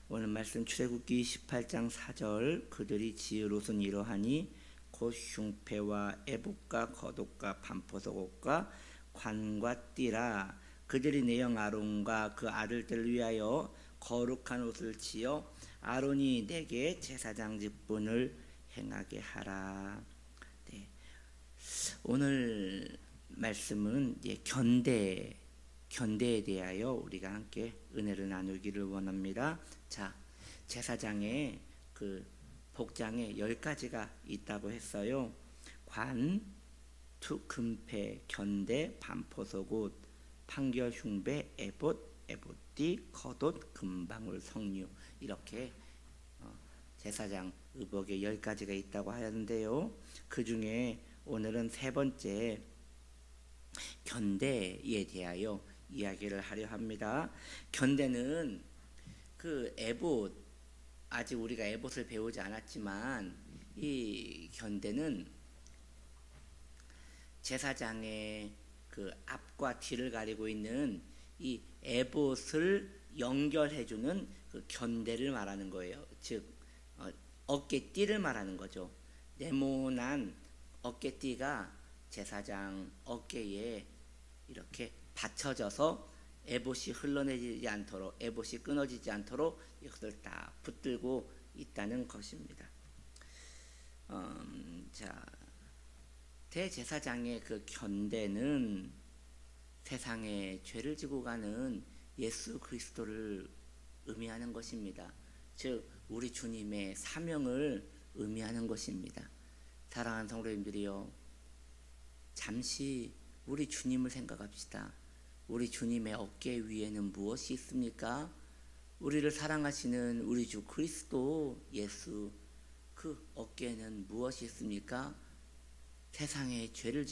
오늘 말씀 출애굽기 18장 4절 그들이 지을 옷은 이러하니 곧 흉패와 애복과 겉옷과 반포석옷과 관과 띠라. 그들이 내 형 아론과 그 아들들을 위하여 거룩한 옷을 지어 아론이 내게 제사장 직분을 행하게 하라. 네. 오늘 말씀은 견대에 대하여 우리가 함께 은혜를 나누기를 원합니다. 자, 제사장의 그 복장에 10가지가 있다고 했어요. 관, 투, 금패, 견대, 반포석옷, 판결, 흉배, 에봇띠, 겉옷, 금방울, 성류, 이렇게 제사장 의복에 10가지가 있다고 하는데요. 그 중에 오늘은 세 번째 견대에 대하여 이야기를 하려 합니다. 견대는 그 에봇, 아직 우리가 에봇을 배우지 않았지만 이 견대는 제사장의 그 앞과 뒤를 가리고 있는 이 에봇을 연결해주는 그 견대를 말하는 거예요. 즉 어깨띠를 말하는 거죠. 네모난 어깨띠가 제사장 어깨에 이렇게 받쳐져서 에봇이 흘러내리지 않도록, 에봇이 끊어지지 않도록 이것을 다 붙들고 있다는 것입니다. 자, 대제사장의 그 견대는 세상에 죄를 지고 가는 예수 그리스도를 의미하는 것입니다. 즉 우리 주님의 사명을 의미하는 것입니다. 사랑하는 성도님들이요, 잠시 우리 주님을 생각합시다. 우리 주님의 어깨 위에는 무엇이 있습니까? 우리를 사랑하시는 우리 주 그리스도 예수, 그 어깨에는 무엇이 있습니까? 세상의 죄를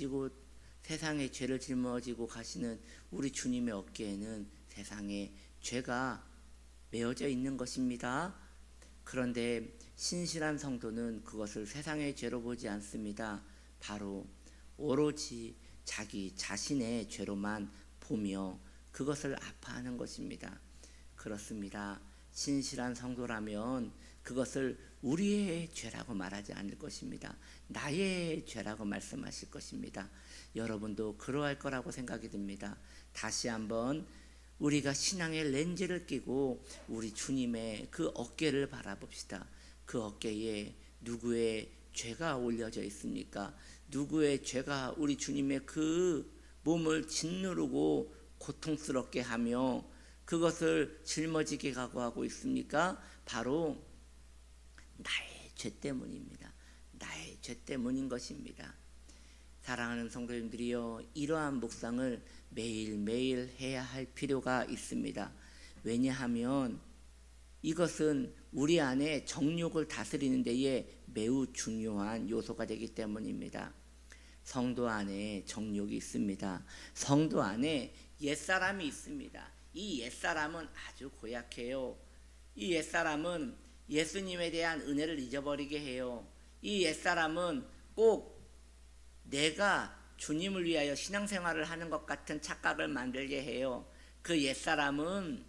짊어지고 가시는 우리 주님의 어깨에는 세상의 죄가 메어져 있는 것입니다. 그런데 신실한 성도는 그것을 세상의 죄로 보지 않습니다. 바로 오로지 자기 자신의 죄로만 보며 그것을 아파하는 것입니다. 그렇습니다. 신실한 성도라면 그것을 우리의 죄라고 말하지 않을 것입니다. 나의 죄라고 말씀하실 것입니다. 여러분도 그러할 거라고 생각이 듭니다. 다시 한번 우리가 신앙의 렌즈를 끼고 우리 주님의 그 어깨를 바라봅시다. 그 어깨에 누구의 죄가 올려져 있습니까? 누구의 죄가 우리 주님의 그 몸을 짓누르고 고통스럽게 하며 그것을 짊어지게 각오하고 있습니까? 바로 나의 죄 때문입니다. 나의 죄 때문인 것입니다. 사랑하는 성도님들이여, 이러한 묵상을 매일매일 해야 할 필요가 있습니다. 왜냐하면 이것은 우리 안에 정욕을 다스리는 데에 매우 중요한 요소가 되기 때문입니다. 성도 안에 정욕이 있습니다. 성도 안에 옛사람이 있습니다. 이 옛사람은 아주 고약해요. 이 옛사람은 예수님에 대한 은혜를 잊어버리게 해요. 이 옛사람은 꼭 내가 주님을 위하여 신앙생활을 하는 것 같은 착각을 만들게 해요. 그 옛사람은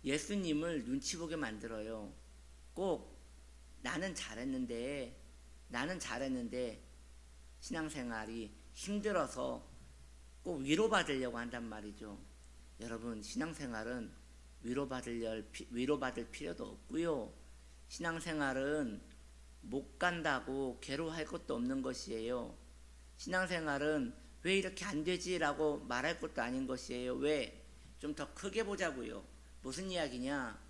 예수님을 눈치 보게 만들어요. 꼭 나는 잘했는데 신앙생활이 힘들어서 꼭 위로받으려고 한단 말이죠. 여러분, 신앙생활은 위로받을 필요도 없고요. 신앙생활은 못 간다고 괴로워할 것도 없는 것이에요. 신앙생활은 왜 이렇게 안 되지라고 말할 것도 아닌 것이에요. 왜? 좀 더 크게 보자고요. 무슨 이야기냐?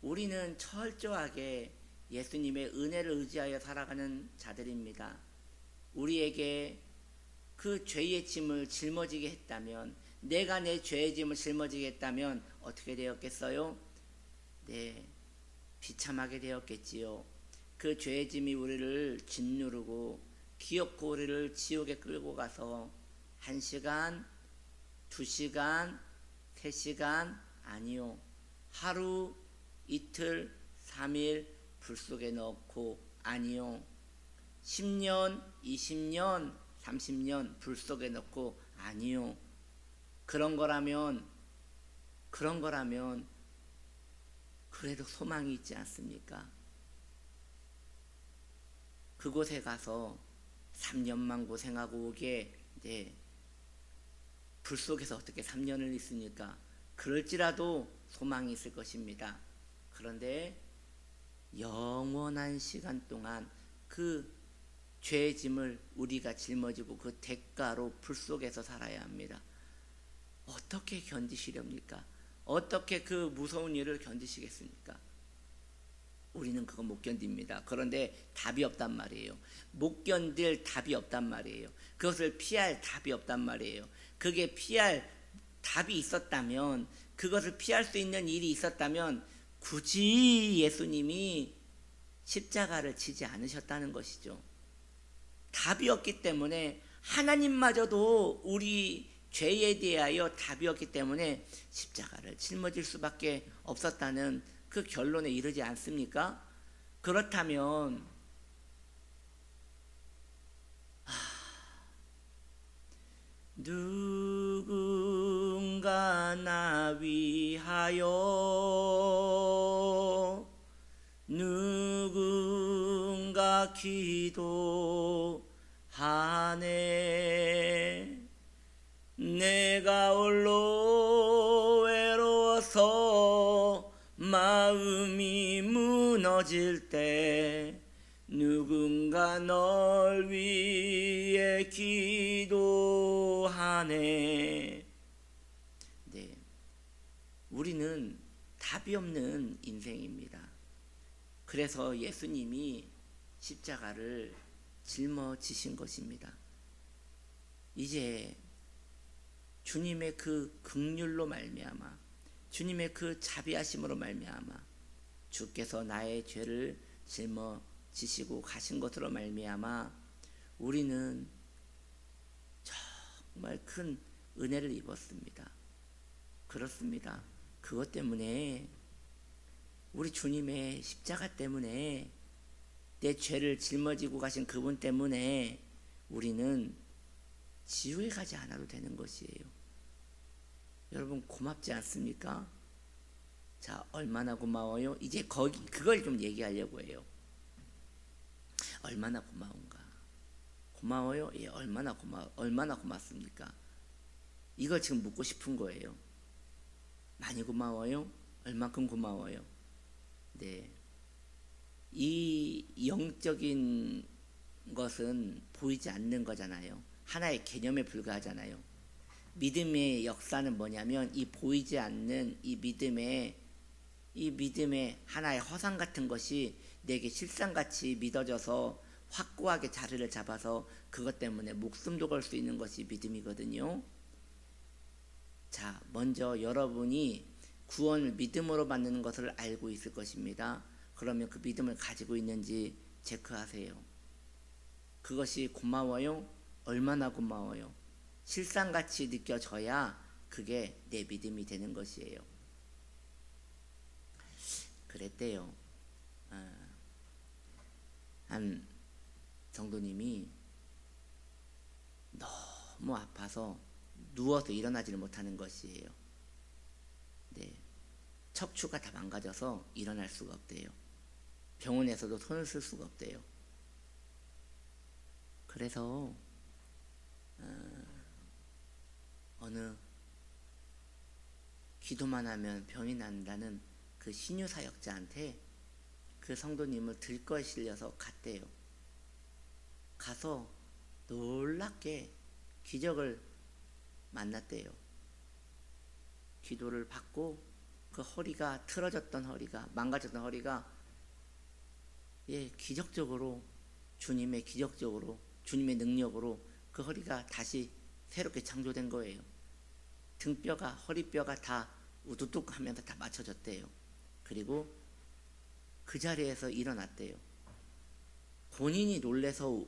우리는 철저하게 예수님의 은혜를 의지하여 살아가는 자들입니다. 우리에게 그 죄의 짐을 짊어지게 했다면, 내가 내 죄의 짐을 짊어지게 했다면 어떻게 되었겠어요? 네, 비참하게 되었겠지요. 그 죄의 짐이 우리를 짓누르고 기어코 우리를 지옥에 끌고 가서 1시간, 2시간, 3시간, 아니요, 하루, 이틀, 3일 불 속에 넣고, 아니요, 10년, 20년, 30년 불 속에 넣고, 아니요, 그런 거라면 그런 거라면 그래도 소망이 있지 않습니까? 그곳에 가서 3년만 고생하고 오게 불 속에서 어떻게 3년을 있으니까 그럴지라도 소망이 있을 것입니다. 그런데 영원한 시간 동안 그 죄의 짐을 우리가 짊어지고 그 대가로 불 속에서 살아야 합니다. 어떻게 견디시렵니까? 어떻게 그 무서운 일을 견디시겠습니까? 우리는 그거 못 견딥니다. 그런데 답이 없단 말이에요. 못 견딜 답이 없단 말이에요. 그것을 피할 답이 없단 말이에요. 그게 피할 답이 있었다면, 그것을 피할 수 있는 일이 있었다면 굳이 예수님이 십자가를 지지 않으셨다는 것이죠. 답이 없기 때문에, 하나님마저도 우리 죄에 대하여 답이 없기 때문에 십자가를 짊어질 수밖에 없었다는 그 결론에 이르지 않습니까? 그렇다면 누군가 나 위하여 누군가 기도하네. 내가 홀로 외로워서 마음이 무너질 때 누군가 널 위해 기도하네. 네, 우리는 답이 없는 인생입니다. 그래서 예수님이 십자가를 짊어지신 것입니다. 이제 주님의 그 긍휼로 말미암아, 주님의 그 자비하심으로 말미암아, 주께서 나의 죄를 짊어지시고 가신 것으로 말미암아 우리는 정말 큰 은혜를 입었습니다. 그렇습니다. 그것 때문에, 우리 주님의 십자가 때문에, 내 죄를 짊어지고 가신 그분 때문에 우리는 지옥에 가지 않아도 되는 것이에요. 여러분 고맙지 않습니까? 자, 얼마나 고마워요? 이제 그걸 좀 얘기하려고 해요. 얼마나 고마운가? 고마워요? 예, 얼마나 고맙습니까? 이걸 지금 묻고 싶은 거예요. 많이 고마워요? 얼만큼 고마워요? 네. 이 영적인 것은 보이지 않는 거잖아요. 하나의 개념에 불과하잖아요. 믿음의 역사는 뭐냐면, 이 보이지 않는 이 믿음의 하나의 허상 같은 것이 내게 실상같이 믿어져서 확고하게 자리를 잡아서 그것 때문에 목숨도 걸 수 있는 것이 믿음이거든요. 자, 먼저 여러분이 구원을 믿음으로 받는 것을 알고 있을 것입니다. 그러면 그 믿음을 가지고 있는지 체크하세요. 그것이 고마워요? 얼마나 고마워요? 실상같이 느껴져야 그게 내 믿음이 되는 것이에요. 그랬대요. 한 성도님이 너무 아파서 누워서 일어나지를 못하는 것이에요. 네. 척추가 다 망가져서 일어날 수가 없대요. 병원에서도 손을 쓸 수가 없대요. 그래서 어느 기도만 하면 병이 난다는 그 신유 사역자한테 그 성도님을 들거에 실려서 갔대요. 가서 놀랍게 기적을 만났대요. 기도를 받고 그 허리가 틀어졌던 허리가, 망가졌던 허리가 기적적으로 주님의 능력으로 그 허리가 다시 새롭게 창조된 거예요. 등뼈가, 허리뼈가 다 우두둑 하면서 다 맞춰졌대요. 그리고 그 자리에서 일어났대요. 본인이 놀래서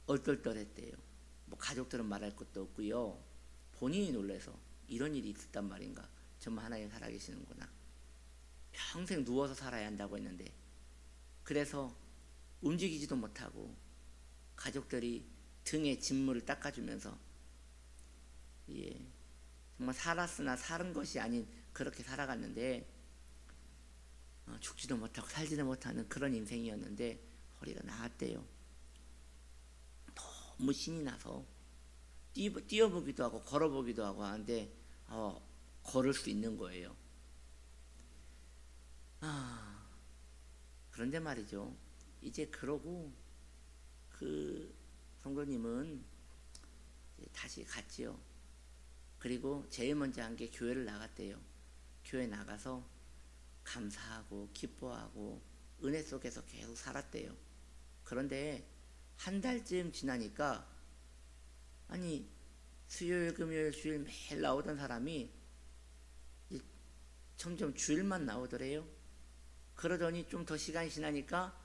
얼떨떨했대요. 뭐 가족들은 말할 것도 없고요. 본인이 놀래서 이런 일이 있었단 말인가. 정말 하나님 살아계시는구나. 평생 누워서 살아야 한다고 했는데, 그래서 움직이지도 못하고 가족들이 등에 진물을 닦아주면서 정말 살았으나 사는 것이 아닌 그렇게 살아갔는데 죽지도 못하고 살지도 못하는 그런 인생이었는데 허리가 나았대요. 너무 신이 나서 뛰어보기도 하고 걸어보기도 하고 하는데 걸을 수 있는 거예요. 그런데 말이죠. 이제 그러고 그 성도님은 다시 갔지요. 그리고 제일 먼저 한 게 교회를 나갔대요. 교회 나가서 감사하고 기뻐하고 은혜 속에서 계속 살았대요. 그런데 한 달쯤 지나니까 아니 수요일 금요일 주일 매일 나오던 사람이 점점 주일만 나오더래요. 그러더니 좀 더 시간이 지나니까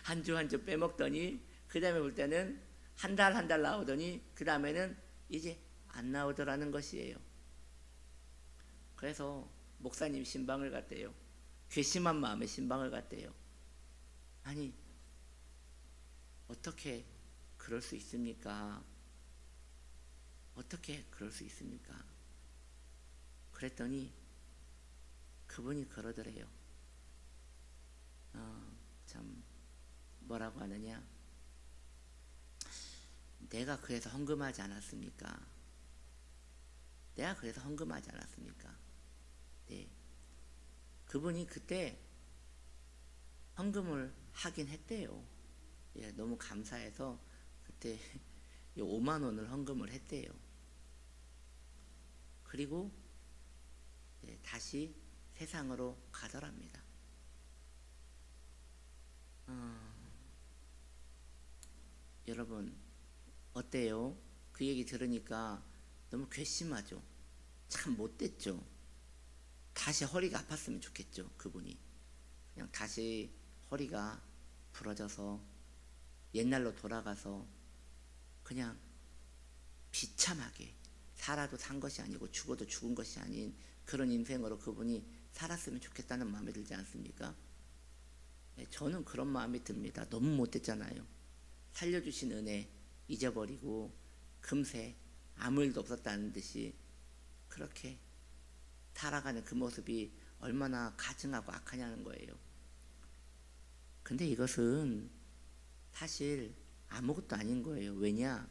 한 주 한 주 빼먹더니 그 다음에 볼 때는 한 달 나오더니 그 다음에는 이제 안 나오더라는 것이에요. 그래서 목사님 신방을 갔대요. 괘씸한 마음에 신방을 갔대요. 아니 어떻게 그럴 수 있습니까? 어떻게 그럴 수 있습니까? 그랬더니 그분이 그러더래요. 참 뭐라고 하느냐, 내가 그래서 헌금하지 않았습니까? 내가 그래서 헌금하지 않았습니까? 네. 그분이 그때 헌금을 하긴 했대요. 예, 너무 감사해서 그때 5만 원을 헌금을 했대요. 그리고 다시 세상으로 가더랍니다. 여러분 어때요? 그 얘기 들으니까 너무 괘씸하죠. 참 못됐죠. 다시 허리가 아팠으면 좋겠죠. 그분이 그냥 다시 허리가 부러져서 옛날로 돌아가서 그냥 비참하게 살아도 산 것이 아니고 죽어도 죽은 것이 아닌 그런 인생으로 그분이 살았으면 좋겠다는 마음이 들지 않습니까? 저는 그런 마음이 듭니다. 너무 못됐잖아요. 살려주신 은혜 잊어버리고 금세 아무 일도 없었다는 듯이 그렇게 살아가는 그 모습이 얼마나 가증하고 악하냐는 거예요. 근데 이것은 사실 아무것도 아닌 거예요. 왜냐?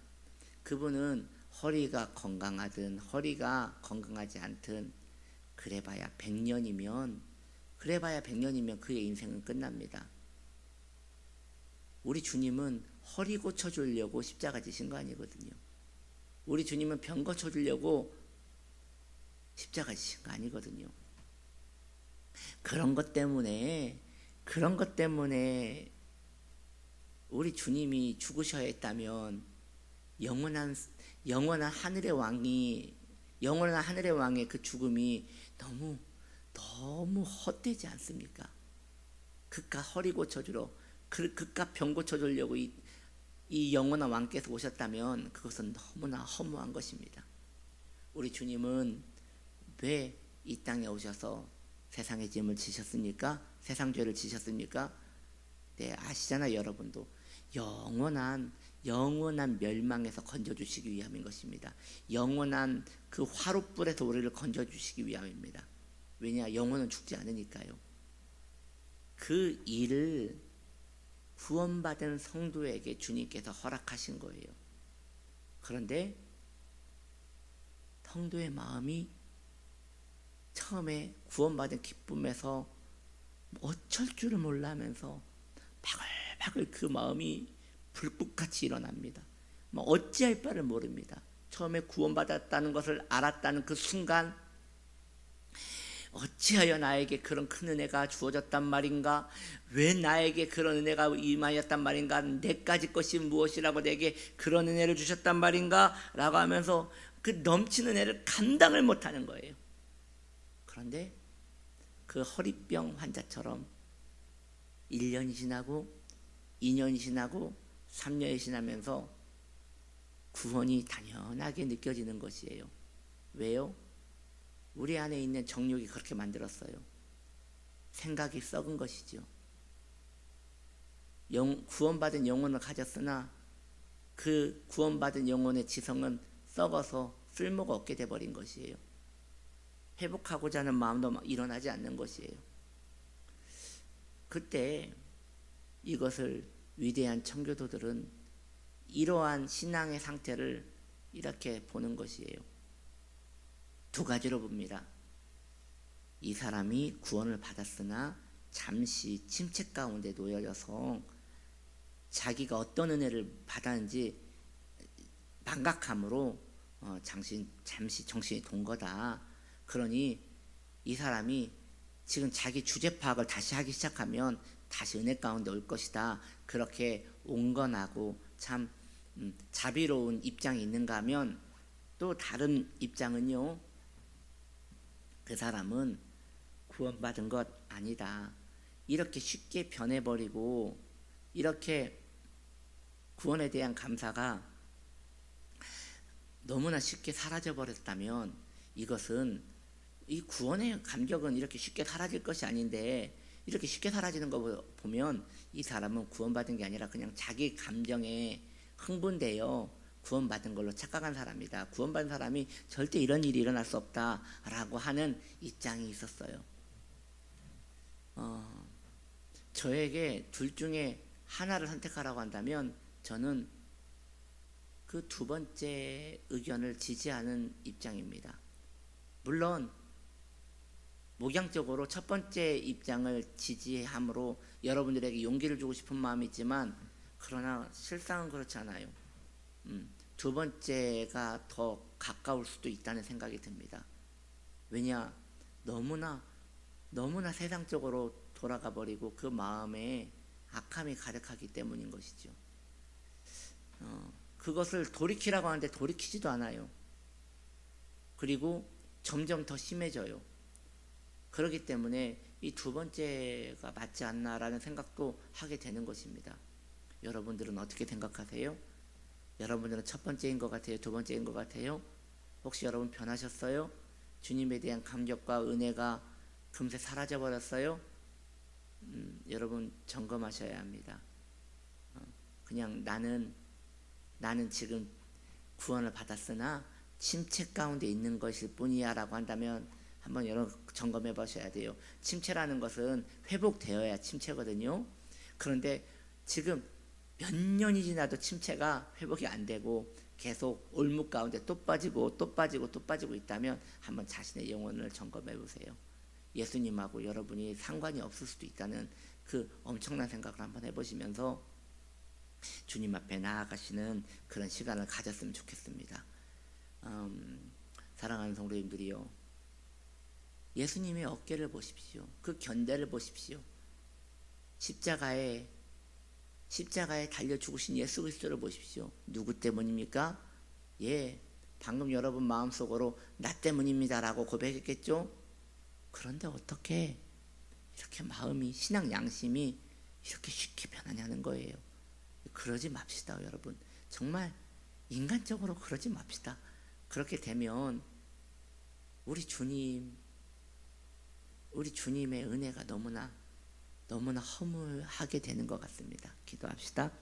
그분은 허리가 건강하든 허리가 건강하지 않든 그래봐야 100년이면 그의 인생은 끝납니다. 우리 주님은 허리 고쳐주려고 십자가 지신 거 아니거든요. 우리 주님은 병 고쳐주려고 십자가 지신 거 아니거든요. 그런 것 때문에 우리 주님이 죽으셔야 했다면 영원한 하늘의 왕의 그 죽음이 너무 헛되지 않습니까? 그깟 허리 고쳐주러 그깟 병 고쳐주려고 이 영원한 왕께서 오셨다면 그것은 너무나 허무한 것입니다. 우리 주님은 왜 이 땅에 오셔서 세상의 짐을 지셨습니까? 세상 죄를 지셨습니까? 네, 아시잖아요. 여러분도 영원한 멸망에서 건져주시기 위함인 것입니다. 영원한 그 화롯불에서 우리를 건져주시기 위함입니다. 왜냐? 영혼은 죽지 않으니까요. 그 일을 구원받은 성도에게 주님께서 허락하신 거예요. 그런데 성도의 마음이 처음에 구원받은 기쁨에서 어쩔 줄을 몰라면서 바글바글 그 마음이 불꽃같이 일어납니다. 어찌할 바를 모릅니다. 처음에 구원받았다는 것을 알았다는 그 순간 어찌하여 나에게 그런 큰 은혜가 주어졌단 말인가? 왜 나에게 그런 은혜가 임하였단 말인가? 내까지 것이 무엇이라고 내게 그런 은혜를 주셨단 말인가? 라고 하면서 그 넘치는 은혜를 감당을 못하는 거예요. 그런데 그 허리병 환자처럼 1년이 지나고 2년이 지나고 3년이 지나면서 구원이 당연하게 느껴지는 것이에요. 왜요? 우리 안에 있는 정욕이 그렇게 만들었어요. 생각이 썩은 것이죠. 구원받은 영혼을 가졌으나 그 구원받은 영혼의 지성은 썩어서 쓸모가 없게 돼버린 것이에요. 회복하고자 하는 마음도 일어나지 않는 것이에요. 그때 이것을 위대한 청교도들은 이러한 신앙의 상태를 이렇게 보는 것이에요. 두 가지로 봅니다. 이 사람이 구원을 받았으나 잠시 침체 가운데 놓여져서 자기가 어떤 은혜를 받았는지 망각함으로 잠시 정신이 돈 거다. 그러니 이 사람이 지금 자기 주제 파악을 다시 하기 시작하면 다시 은혜 가운데 올 것이다. 그렇게 온건하고 참 자비로운 입장이 있는가 하면 또 다른 입장은요. 그 사람은 구원받은 것 아니다. 이렇게 쉽게 변해버리고 이렇게 구원에 대한 감사가 너무나 쉽게 사라져버렸다면 이것은 이 구원의 감격은 이렇게 쉽게 사라질 것이 아닌데 이렇게 쉽게 사라지는 거 보면 이 사람은 구원받은 게 아니라 그냥 자기 감정에 흥분되어 구원받은 걸로 착각한 사람이다. 구원받은 사람이 절대 이런 일이 일어날 수 없다라고 하는 입장이 있었어요. 저에게 둘 중에 하나를 선택하라고 한다면 저는 그 두 번째 의견을 지지하는 입장입니다. 물론 목양적으로 첫 번째 입장을 지지함으로 여러분들에게 용기를 주고 싶은 마음이 있지만 그러나 실상은 그렇지 않아요. 두 번째가 더 가까울 수도 있다는 생각이 듭니다. 왜냐? 너무나 세상적으로 돌아가 버리고 그 마음에 악함이 가득하기 때문인 것이죠. 그것을 돌이키라고 하는데 돌이키지도 않아요. 그리고 점점 더 심해져요. 그렇기 때문에 이 두 번째가 맞지 않나라는 생각도 하게 되는 것입니다. 여러분들은 어떻게 생각하세요? 여러분들은 첫 번째인 것 같아요? 두 번째인 것 같아요? 혹시 여러분 변하셨어요? 주님에 대한 감격과 은혜가 금세 사라져 버렸어요? 여러분 점검하셔야 합니다. 그냥 나는 지금 구원을 받았으나 침체 가운데 있는 것일 뿐이야 라고 한다면 한번 여러분 점검해 보셔야 돼요. 침체라는 것은 회복되어야 침체거든요. 그런데 지금 몇 년이 지나도 침체가 회복이 안 되고 계속 올무 가운데 또 빠지고 있다면 한번 자신의 영혼을 점검해 보세요. 예수님하고 여러분이 상관이 없을 수도 있다는 그 엄청난 생각을 한번 해보시면서 주님 앞에 나아가시는 그런 시간을 가졌으면 좋겠습니다. 사랑하는 성도님들이요, 예수님의 어깨를 보십시오. 그 견대를 보십시오. 십자가에 달려 죽으신 예수 그리스도를 보십시오. 누구 때문입니까? 방금 여러분 마음속으로 나 때문입니다라고 고백했겠죠? 그런데 어떻게 이렇게 마음이, 신앙 양심이 이렇게 쉽게 변하냐는 거예요. 그러지 맙시다, 여러분. 정말 인간적으로 그러지 맙시다. 그렇게 되면 우리 주님의 은혜가 너무나 허무하게 되는 것 같습니다. 기도합시다.